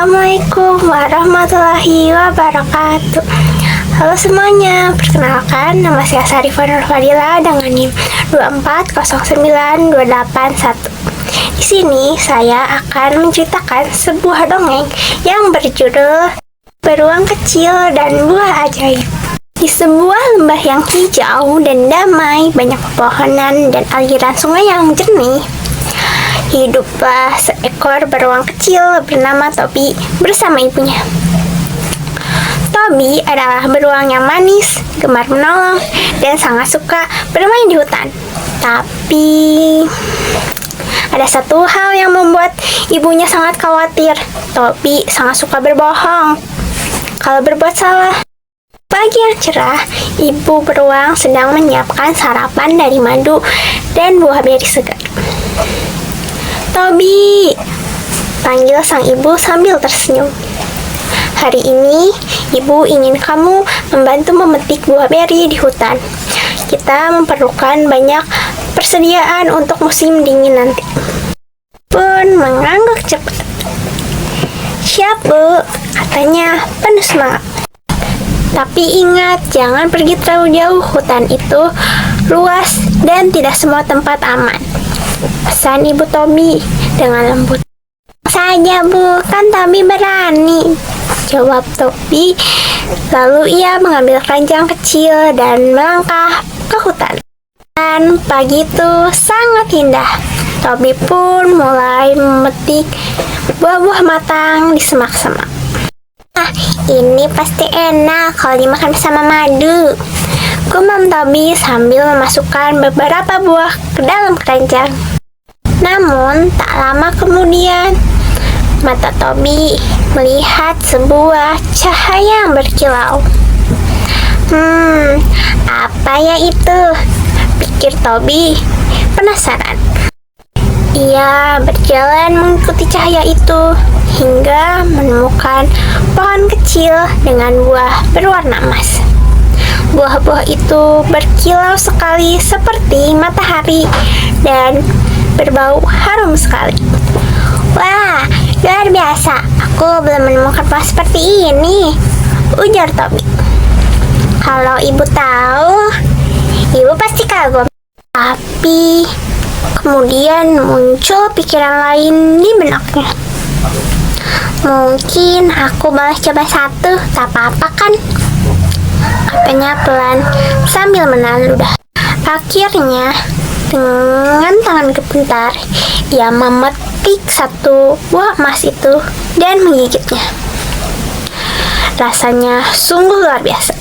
Assalamualaikum warahmatullahi wabarakatuh. Halo semuanya, perkenalkan nama saya Sarifah Nurfadila dengan NIM 2409281. Di sini saya akan menceritakan sebuah dongeng yang berjudul Beruang Kecil dan Buah Ajaib. Di sebuah lembah yang hijau dan damai, banyak pepohonan dan aliran sungai yang jernih, hiduplah seekor beruang kecil bernama Tobi bersama ibunya. Tobi adalah beruang yang manis, gemar menolong, dan sangat suka bermain di hutan. Tapi ada satu hal yang membuat ibunya sangat khawatir. Tobi sangat suka berbohong kalau berbuat salah. Pagi yang cerah, ibu beruang sedang menyiapkan sarapan dari madu dan buah beri segar. "Tobi," panggil sang ibu sambil tersenyum. "Hari ini, ibu ingin kamu membantu memetik buah beri di hutan. Kita memerlukan banyak persediaan untuk musim dingin nanti." Pun mengangguk cepat. "Siap, Bu," katanya penuh semangat. "Tapi ingat, jangan pergi terlalu jauh. Hutan itu luas dan tidak semua tempat aman," pesan ibu Tobi dengan lembut. "Saja, Bu, kan Tobi berani," jawab Tobi. Lalu ia mengambil keranjang kecil dan melangkah ke hutan. Dan pagi itu sangat indah. Tobi pun mulai memetik buah-buah matang di semak-semak. "Ini pasti enak kalau dimakan bersama madu," gumam Tobi sambil memasukkan beberapa buah ke dalam keranjang. Namun, tak lama kemudian, mata Tobi melihat sebuah cahaya yang berkilau. Apa ya itu?" pikir Tobi penasaran. Ia berjalan mengikuti cahaya itu hingga menemukan pohon kecil dengan buah berwarna emas. Buah-buah itu berkilau sekali seperti matahari dan berbau harum sekali. "Wah, luar biasa. Aku belum menemukan buah seperti ini," ujar Tobi. "Kalau ibu tahu, ibu pasti kagum." Tapi kemudian muncul pikiran lain di benaknya. "Mungkin aku boleh coba satu, tak apa-apa kan?" katanya pelan sambil menahan ludah. Akhirnya, dengan tangan gemetar, ia memetik satu buah emas itu dan menggigitnya. Rasanya sungguh luar biasa.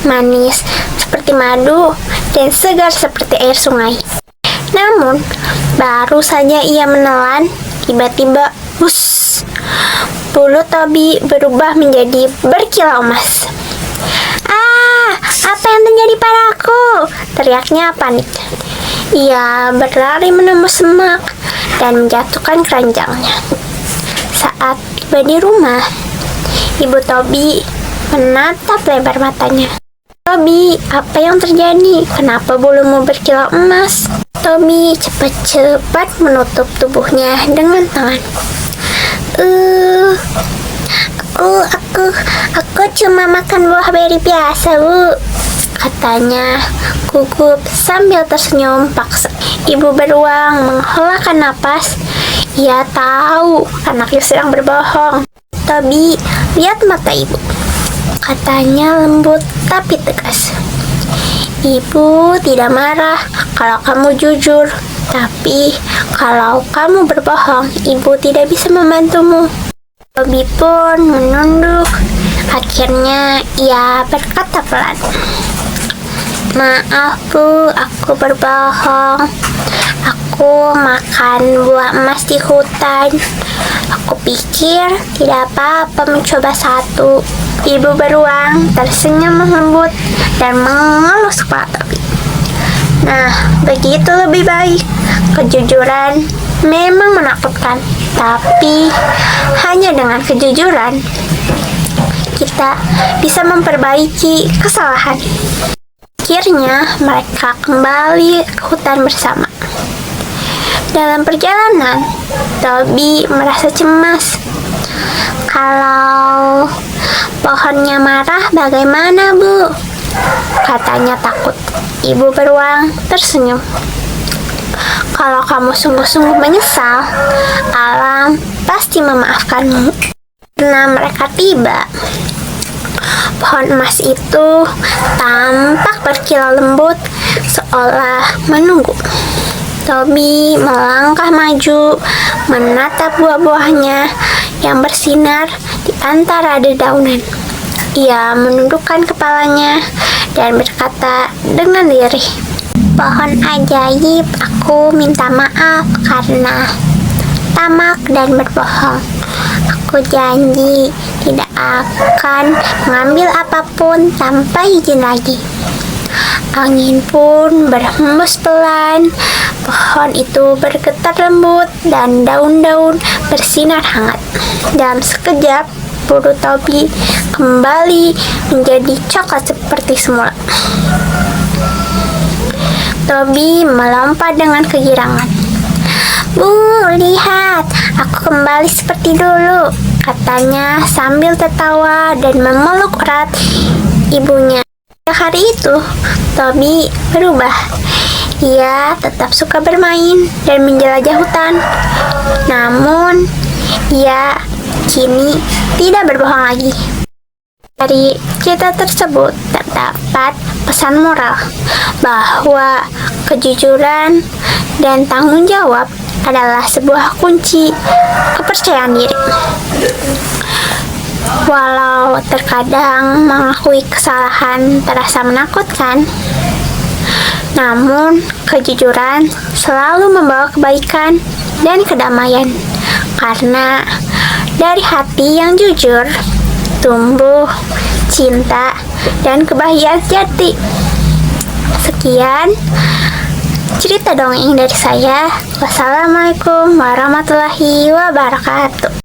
Manis seperti madu dan segar seperti air sungai. Namun, baru saja ia menelan, tiba-tiba, bus, bulu Tobi berubah menjadi berkilau emas. Apa yang terjadi padaku?" teriaknya panik. Ia berlari menembus semak dan menjatuhkan keranjangnya. Saat tiba di rumah, ibu Tobi menatap lebar matanya. "Tobi, apa yang terjadi? Kenapa bulumu berkilau emas?" Tobi cepat-cepat menutup tubuhnya dengan tangan. Aku cuma makan buah beri biasa, Bu," katanya gugup sambil tersenyum paksa. Ibu beruang menghelakan napas. Ia tahu anaknya sedang berbohong. "Tobi, lihat mata ibu," katanya lembut tapi tegas. "Ibu tidak marah kalau kamu jujur, tapi kalau kamu berbohong, ibu tidak bisa membantumu." Tobi pun menunduk. Akhirnya ia berkata pelan, "Maaf, Bu, aku berbohong. Aku makan buah emas di hutan. Aku pikir tidak apa-apa mencoba satu." Ibu beruang tersenyum lembut dan mengelus kepala Tobi. "Nah, begitu lebih baik. Kejujuran memang menakutkan, tapi hanya dengan kejujuran kita bisa memperbaiki kesalahan." Akhirnya mereka kembali ke hutan bersama. Dalam perjalanan, Tobi merasa cemas. Kalau pohonnya marah, bagaimana, Bu? Katanya takut. Ibu beruang tersenyum. Kalau kamu sungguh-sungguh menyesal, alam pasti memaafkanmu. Karena mereka tiba, pohon emas itu tampak berkilau lembut seolah menunggu. Tobi melangkah maju, menatap buah-buahnya yang bersinar di antara dedaunan. Ia menundukkan kepalanya dan berkata dengan lirih, "Pohon ajaib, aku minta maaf karena tamak dan berbohong. Aku janji tidak akan mengambil apapun tanpa izin lagi." Angin pun berhembus pelan, pohon itu bergetar lembut dan daun-daun bersinar hangat. Dalam sekejap, bulu Tobi kembali menjadi coklat seperti semula. Tobi melompat dengan kegirangan. "Bu, lihat, aku kembali seperti dulu," katanya sambil tertawa dan memeluk erat ibunya. Hari itu, Tobi berubah. Ia tetap suka bermain dan menjelajah hutan. Namun, ia kini tidak berbohong lagi. Dari cerita tersebut terdapat pesan moral bahwa kejujuran dan tanggung jawab adalah sebuah kunci kepercayaan diri. Walau terkadang mengakui kesalahan terasa menakutkan, namun kejujuran selalu membawa kebaikan dan kedamaian. Karena dari hati yang jujur tumbuh cinta dan kebahagiaan sejati. Sekian cerita dongeng dari saya. Wassalamualaikum warahmatullahi wabarakatuh.